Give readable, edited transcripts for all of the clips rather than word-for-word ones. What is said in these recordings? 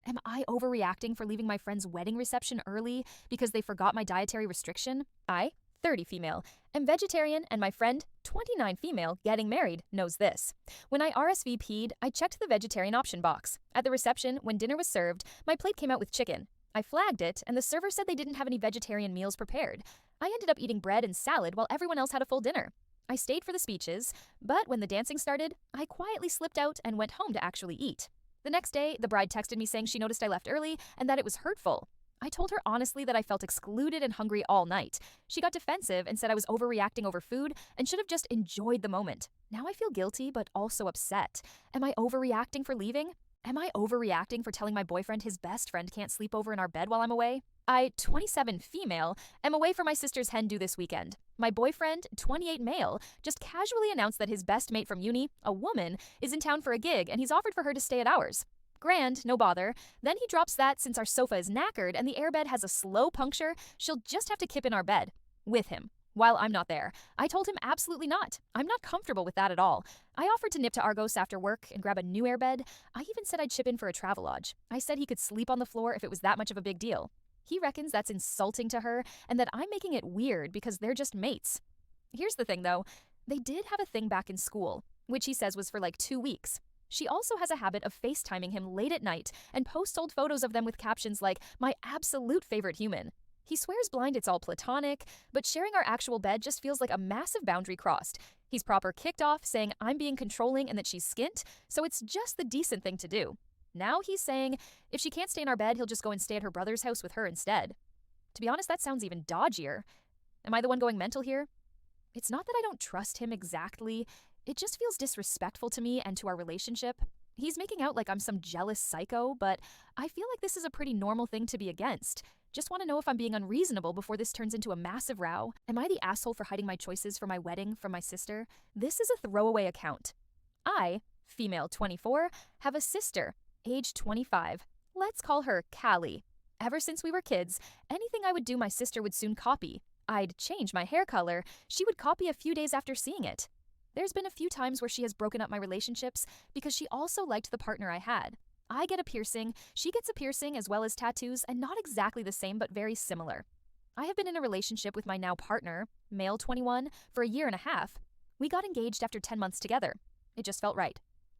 Am I overreacting for leaving my friend's wedding reception early because they forgot my dietary restriction? I, 30 female, am vegetarian, and my friend, 29 female, getting married, knows this. When I RSVP'd, I checked the vegetarian option box. At the reception, when dinner was served, my plate came out with chicken. I flagged it, and the server said they didn't have any vegetarian meals prepared. I ended up eating bread and salad while everyone else had a full dinner. I stayed for the speeches, but when the dancing started, I quietly slipped out and went home to actually eat. The next day, the bride texted me saying she noticed I left early and that it was hurtful. I told her honestly that I felt excluded and hungry all night. She got defensive and said I was overreacting over food and should have just enjoyed the moment. Now I feel guilty but also upset. Am I overreacting for leaving? Am I overreacting for telling my boyfriend his best friend can't sleep over in our bed while I'm away? I, 27 female, am away for my sister's hen do this weekend. My boyfriend, 28 male, just casually announced that his best mate from uni, a woman, is in town for a gig and he's offered for her to stay at ours. Grand, no bother. Then he drops that since our sofa is knackered and the airbed has a slow puncture, she'll just have to kip in our bed. With him. While I'm not there. I told him absolutely not. I'm not comfortable with that at all. I offered to nip to Argos after work and grab a new airbed. I even said I'd chip in for a Travelodge. I said he could sleep on the floor if it was that much of a big deal. He reckons that's insulting to her and that I'm making it weird because they're just mates. Here's the thing though. They did have a thing back in school, which he says was for like 2 weeks. She also has a habit of FaceTiming him late at night and posts old photos of them with captions like, "My absolute favorite human." He swears blind it's all platonic, but sharing our actual bed just feels like a massive boundary crossed. He's proper kicked off, saying I'm being controlling and that she's skint, so it's just the decent thing to do. Now he's saying if she can't stay in our bed, he'll just go and stay at her brother's house with her instead. To be honest, that sounds even dodgier. Am I the one going mental here? It's not that I don't trust him exactly. It just feels disrespectful to me and to our relationship. He's making out like I'm some jealous psycho, but I feel like this is a pretty normal thing to be against. Just want to know if I'm being unreasonable before this turns into a massive row. Am I the asshole for hiding my choices for my wedding from my sister? This is a throwaway account. I, female 24, have a sister, age 25. Let's call her Callie. Ever since we were kids, anything I would do my sister would soon copy. I'd change my hair color. She would copy a few days after seeing it. There's been a few times where she has broken up my relationships because she also liked the partner I had. I get a piercing, she gets a piercing as well as tattoos, and not exactly the same but very similar. I have been in a relationship with my now partner, male 21, for a year and a half. We got engaged after 10 months together. It just felt right.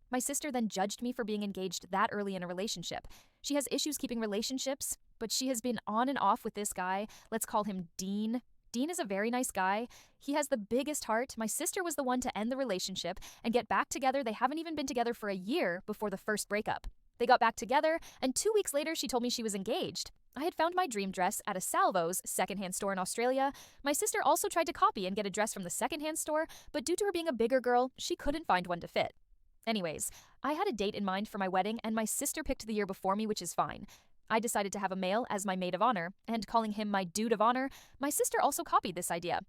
My sister then judged me for being engaged that early in a relationship. She has issues keeping relationships, but she has been on and off with this guy. Let's call him Dean. Dean is a very nice guy. He has the biggest heart. My sister was the one to end the relationship and get back together. They haven't even been together for a year before the first breakup. They got back together, and 2 weeks later, she told me she was engaged. I had found my dream dress at a Salvo's secondhand store in Australia. My sister also tried to copy and get a dress from the secondhand store, but due to her being a bigger girl, she couldn't find one to fit. Anyways, I had a date in mind for my wedding, and my sister picked the year before me, which is fine. I decided to have a male as my maid of honor, and calling him my dude of honor, my sister also copied this idea.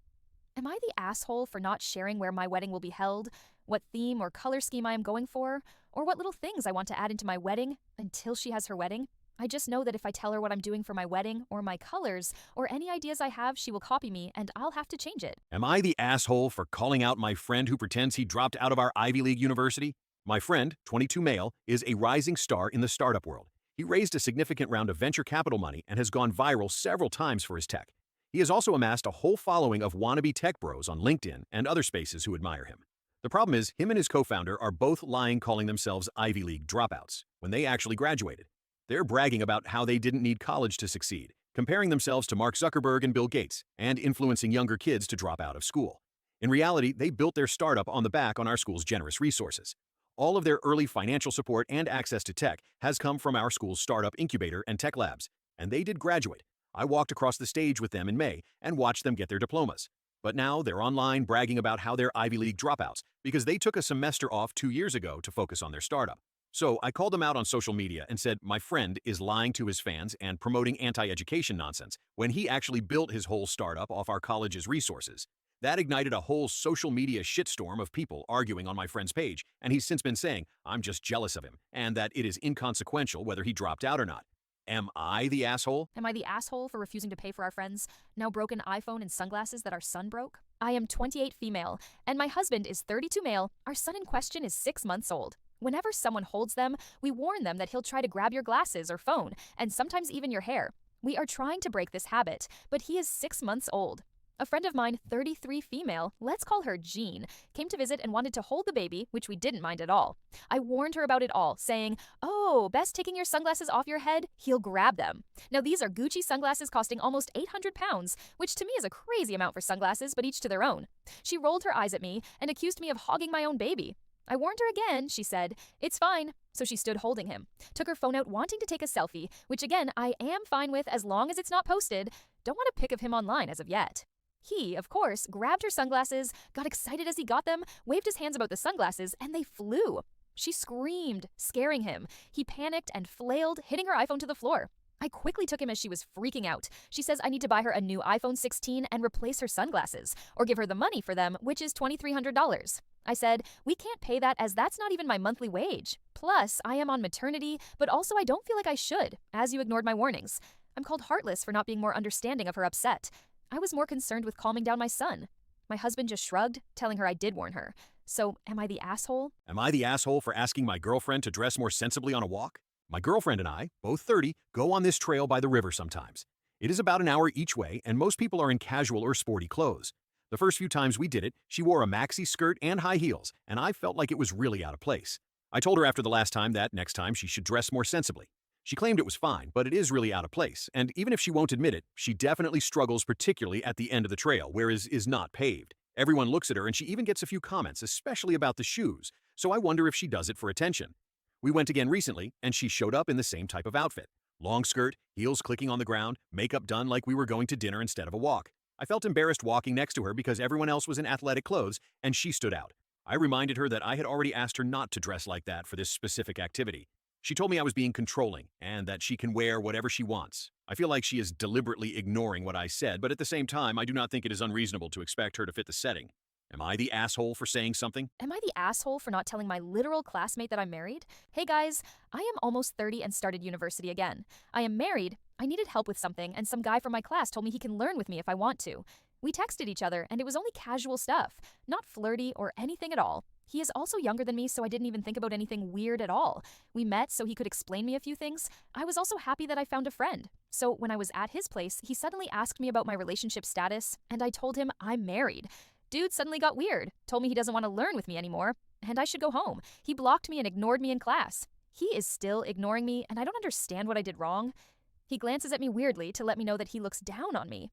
Am I the asshole for not sharing where my wedding will be held, what theme or color scheme I am going for, or what little things I want to add into my wedding until she has her wedding? I just know that if I tell her what I'm doing for my wedding, or my colors, or any ideas I have, she will copy me, and I'll have to change it. Am I the asshole for calling out my friend who pretends he dropped out of our Ivy League university? My friend, 22 male, is a rising star in the startup world. He raised a significant round of venture capital money and has gone viral several times for his tech. He has also amassed a whole following of wannabe tech bros on LinkedIn and other spaces who admire him. The problem is, him and his co-founder are both lying, calling themselves Ivy League dropouts when they actually graduated. They're bragging about how they didn't need college to succeed, comparing themselves to Mark Zuckerberg and Bill Gates, and influencing younger kids to drop out of school. In reality, they built their startup on the back on our school's generous resources. All of their early financial support and access to tech has come from our school's startup incubator and tech labs, and they did graduate. I walked across the stage with them in May and watched them get their diplomas. But now they're online bragging about how they're Ivy League dropouts because they took a semester off 2 years ago to focus on their startup. So I called them out on social media and said my friend is lying to his fans and promoting anti-education nonsense when he actually built his whole startup off our college's resources. That ignited a whole social media shitstorm of people arguing on my friend's page, and he's since been saying I'm just jealous of him and that it is inconsequential whether he dropped out or not. Am I the asshole? Am I the asshole for refusing to pay for our friend's now broken iPhone and sunglasses that our son broke? I am 28 female, and my husband is 32 male. Our son in question is 6 months old. Whenever someone holds them, we warn them that he'll try to grab your glasses or phone, and sometimes even your hair. We are trying to break this habit, but he is 6 months old. A friend of mine, 33 female, let's call her Jean, came to visit and wanted to hold the baby, which we didn't mind at all. I warned her about it all, saying, "Oh, best taking your sunglasses off your head, he'll grab them." Now these are Gucci sunglasses costing almost 800 pounds, which to me is a crazy amount for sunglasses, but each to their own. She rolled her eyes at me and accused me of hogging my own baby. I warned her again, she said, "It's fine." So she stood holding him, took her phone out wanting to take a selfie, which again, I am fine with as long as it's not posted. Don't want a pic of him online as of yet. He, of course, grabbed her sunglasses, got excited as he got them, waved his hands about the sunglasses, and they flew. She screamed, scaring him. He panicked and flailed, hitting her iPhone to the floor. I quickly took him as she was freaking out. She says I need to buy her a new iPhone 16 and replace her sunglasses, or give her the money for them, which is $2,300. I said, "We can't pay that as that's not even my monthly wage. Plus, I am on maternity, but also I don't feel like I should, as you ignored my warnings." I'm called heartless for not being more understanding of her upset. I was more concerned with calming down my son. My husband just shrugged, telling her I did warn her. So, am I the asshole? Am I the asshole for asking my girlfriend to dress more sensibly on a walk? My girlfriend and I, both 30, go on this trail by the river sometimes. It is about an hour each way, and most people are in casual or sporty clothes. The first few times we did it, she wore a maxi skirt and high heels, and I felt like it was really out of place. I told her after the last time that next time she should dress more sensibly. She claimed it was fine, but it is really out of place, and even if she won't admit it, she definitely struggles, particularly at the end of the trail, where is not paved. Everyone looks at her and she even gets a few comments, especially about the shoes, so I wonder if she does it for attention. We went again recently, and she showed up in the same type of outfit. Long skirt, heels clicking on the ground, makeup done like we were going to dinner instead of a walk. I felt embarrassed walking next to her because everyone else was in athletic clothes, and she stood out. I reminded her that I had already asked her not to dress like that for this specific activity. She told me I was being controlling and that she can wear whatever she wants. I feel like she is deliberately ignoring what I said, but at the same time, I do not think it is unreasonable to expect her to fit the setting. Am I the asshole for saying something? Am I the asshole for not telling my literal classmate that I'm married? Hey guys, I am almost 30 and started university again. I am married, I needed help with something, and some guy from my class told me he can learn with me if I want to. We texted each other, and it was only casual stuff, not flirty or anything at all. He is also younger than me, so I didn't even think about anything weird at all. We met so he could explain me a few things. I was also happy that I found a friend. So when I was at his place, he suddenly asked me about my relationship status, and I told him I'm married. Dude suddenly got weird, told me he doesn't want to learn with me anymore, and I should go home. He blocked me and ignored me in class. He is still ignoring me, and I don't understand what I did wrong. He glances at me weirdly to let me know that he looks down on me.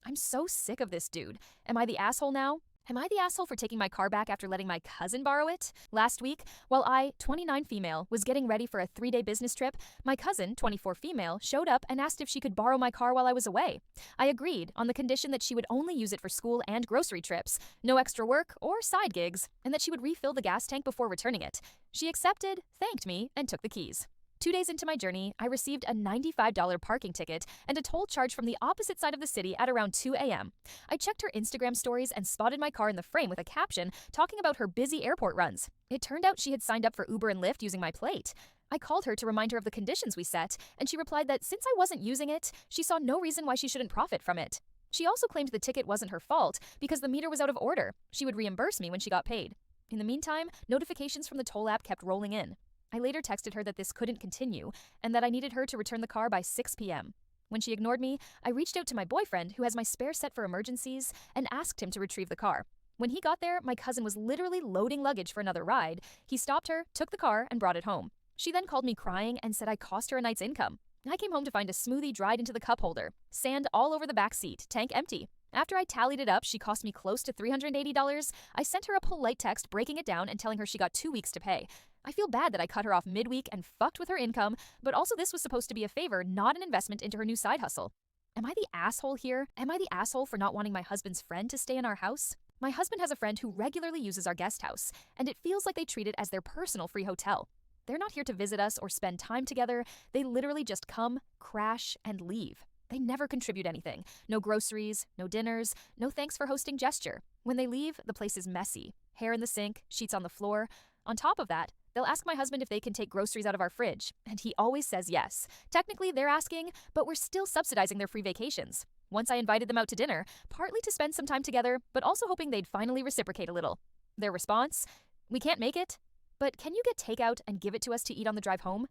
I'm so sick of this dude. Am I the asshole now? Am I the asshole for taking my car back after letting my cousin borrow it? Last week, while I, 29 female, was getting ready for a 3-day business trip, my cousin, 24 female, showed up and asked if she could borrow my car while I was away. I agreed on the condition that she would only use it for school and grocery trips, no extra work or side gigs, and that she would refill the gas tank before returning it. She accepted, thanked me, and took the keys. 2 days into my journey, I received a $95 parking ticket and a toll charge from the opposite side of the city at around 2 a.m. I checked her Instagram stories and spotted my car in the frame with a caption talking about her busy airport runs. It turned out she had signed up for Uber and Lyft using my plate. I called her to remind her of the conditions we set, and she replied that since I wasn't using it, she saw no reason why she shouldn't profit from it. She also claimed the ticket wasn't her fault because the meter was out of order. She would reimburse me when she got paid. In the meantime, notifications from the toll app kept rolling in. I later texted her that this couldn't continue and that I needed her to return the car by 6 p.m. When she ignored me, I reached out to my boyfriend, who has my spare set for emergencies, and asked him to retrieve the car. When he got there, my cousin was literally loading luggage for another ride. He stopped her, took the car, and brought it home. She then called me crying and said I cost her a night's income. I came home to find a smoothie dried into the cup holder, sand all over the back seat, tank empty. After I tallied it up, she cost me close to $380. I sent her a polite text breaking it down and telling her she got 2 weeks to pay. I feel bad that I cut her off midweek and fucked with her income, but also this was supposed to be a favor, not an investment into her new side hustle. Am I the asshole here? Am I the asshole for not wanting my husband's friend to stay in our house? My husband has a friend who regularly uses our guest house, and it feels like they treat it as their personal free hotel. They're not here to visit us or spend time together. They literally just come, crash, and leave. They never contribute anything. No groceries, no dinners, no thanks for hosting gesture. When they leave, the place is messy. Hair in the sink, sheets on the floor. On top of that, they'll ask my husband if they can take groceries out of our fridge, and he always says yes. Technically, they're asking, but we're still subsidizing their free vacations. Once I invited them out to dinner, partly to spend some time together, but also hoping they'd finally reciprocate a little. Their response? We can't make it. But can you get takeout and give it to us to eat on the drive home?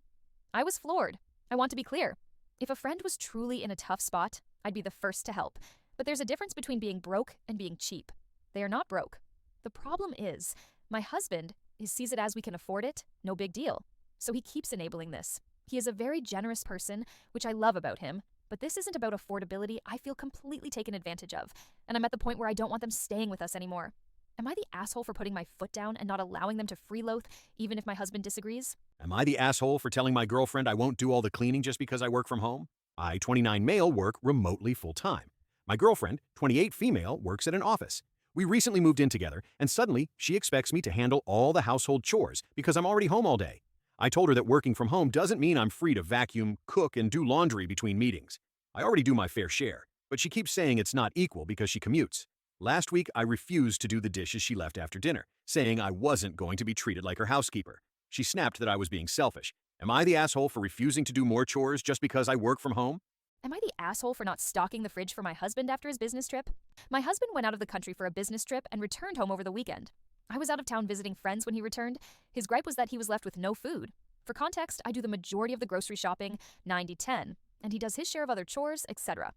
I was floored. I want to be clear. If a friend was truly in a tough spot, I'd be the first to help. But there's a difference between being broke and being cheap. They are not broke. The problem is, my husband sees it as we can afford it, no big deal. So he keeps enabling this. He is a very generous person, which I love about him, but this isn't about affordability. I feel completely taken advantage of, and I'm at the point where I don't want them staying with us anymore. Am I the asshole for putting my foot down and not allowing them to freeload, even if my husband disagrees? Am I the asshole for telling my girlfriend I won't do all the cleaning just because I work from home? I, 29 male, work remotely full-time. My girlfriend, 28 female, works at an office. We recently moved in together, and suddenly she expects me to handle all the household chores because I'm already home all day. I told her that working from home doesn't mean I'm free to vacuum, cook, and do laundry between meetings. I already do my fair share, but she keeps saying it's not equal because she commutes. Last week, I refused to do the dishes she left after dinner, saying I wasn't going to be treated like her housekeeper. She snapped that I was being selfish. Am I the asshole for refusing to do more chores just because I work from home? Am I the asshole for not stocking the fridge for my husband after his business trip? My husband went out of the country for a business trip and returned home over the weekend. I was out of town visiting friends when he returned. His gripe was that he was left with no food. For context, I do the majority of the grocery shopping, 90-10, and he does his share of other chores, etc.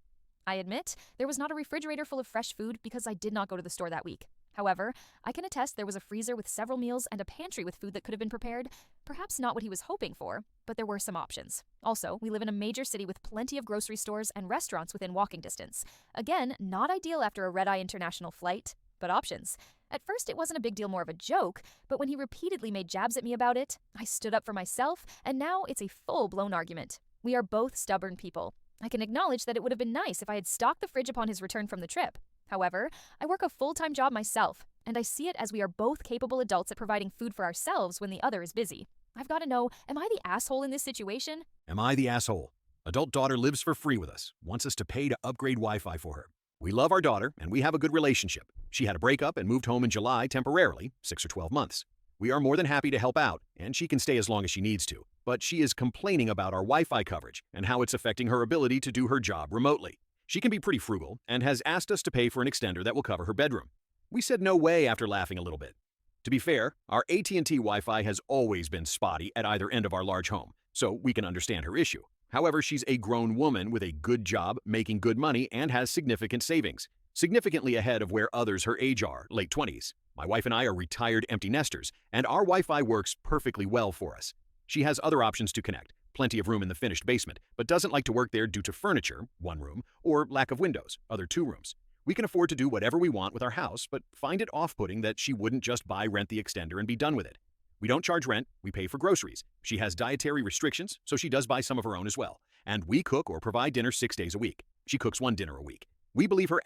I admit, there was not a refrigerator full of fresh food because I did not go to the store that week. However, I can attest there was a freezer with several meals and a pantry with food that could have been prepared. Perhaps not what he was hoping for, but there were some options. Also, we live in a major city with plenty of grocery stores and restaurants within walking distance. Again, not ideal after a red-eye international flight, but options. At first, it wasn't a big deal, more of a joke, but when he repeatedly made jabs at me about it, I stood up for myself, and now it's a full-blown argument. We are both stubborn people. I can acknowledge that it would have been nice if I had stocked the fridge upon his return from the trip. However, I work a full-time job myself, and I see it as we are both capable adults at providing food for ourselves when the other is busy. I've got to know, am I the asshole in this situation? Am I the asshole? Adult daughter lives for free with us, wants us to pay to upgrade Wi-Fi for her. We love our daughter, and we have a good relationship. She had a breakup and moved home in July temporarily, 6 or 12 months. We are more than happy to help out, and she can stay as long as she needs to. But she is complaining about our Wi-Fi coverage and how it's affecting her ability to do her job remotely. She can be pretty frugal and has asked us to pay for an extender that will cover her bedroom. We said no way after laughing a little bit. To be fair, our AT&T Wi-Fi has always been spotty at either end of our large home, so we can understand her issue. However, she's a grown woman with a good job, making good money, and has significant savings, significantly ahead of where others her age are, late 20s. My wife and I are retired empty nesters, and our Wi-Fi works perfectly well for us. She has other options to connect, plenty of room in the finished basement, but doesn't like to work there due to furniture, one room, or lack of windows, other two rooms. We can afford to do whatever we want with our house, but find it off-putting that she wouldn't just rent the extender and be done with it. We don't charge rent, we pay for groceries. She has dietary restrictions, so she does buy some of her own as well. And we cook or provide dinner 6 days a week. She cooks one dinner a week. We believe her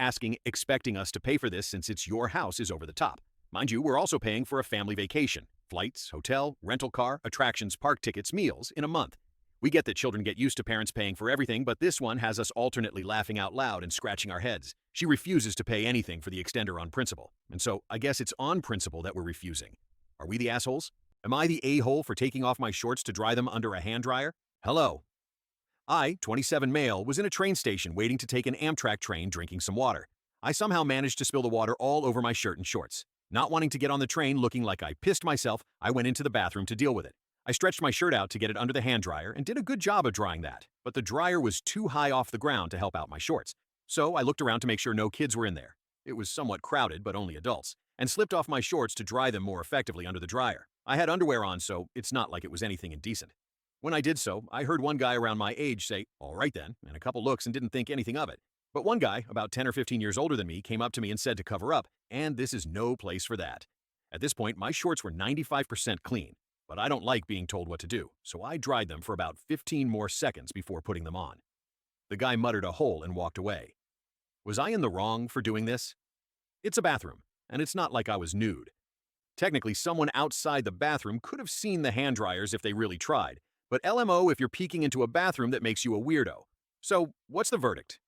expecting us to pay for this since it's your house is over the top. Mind you, we're also paying for a family vacation, flights, hotel, rental car, attractions, park tickets, meals in a month. We get that children get used to parents paying for everything, but this one has us alternately laughing out loud and scratching our heads. She refuses to pay anything for the extender on principle, and so I guess it's on principle that we're refusing. Are we the assholes? Am I the a-hole for taking off my shorts to dry them under a hand dryer? Hello. I, 27 male, was in a train station waiting to take an Amtrak train drinking some water. I somehow managed to spill the water all over my shirt and shorts. Not wanting to get on the train looking like I pissed myself, I went into the bathroom to deal with it. I stretched my shirt out to get it under the hand dryer and did a good job of drying that, but the dryer was too high off the ground to help out my shorts. So I looked around to make sure no kids were in there. It was somewhat crowded, but only adults, and slipped off my shorts to dry them more effectively under the dryer. I had underwear on, so it's not like it was anything indecent. When I did so, I heard one guy around my age say, "All right then," and a couple looks and didn't think anything of it. But one guy, about 10 or 15 years older than me, came up to me and said to cover up, and this is no place for that. At this point, my shorts were 95% clean, but I don't like being told what to do, so I dried them for about 15 more seconds before putting them on. The guy muttered a hole and walked away. Was I in the wrong for doing this? It's a bathroom, and it's not like I was nude. Technically, someone outside the bathroom could have seen the hand dryers if they really tried, but LMO if you're peeking into a bathroom that makes you a weirdo. So, what's the verdict?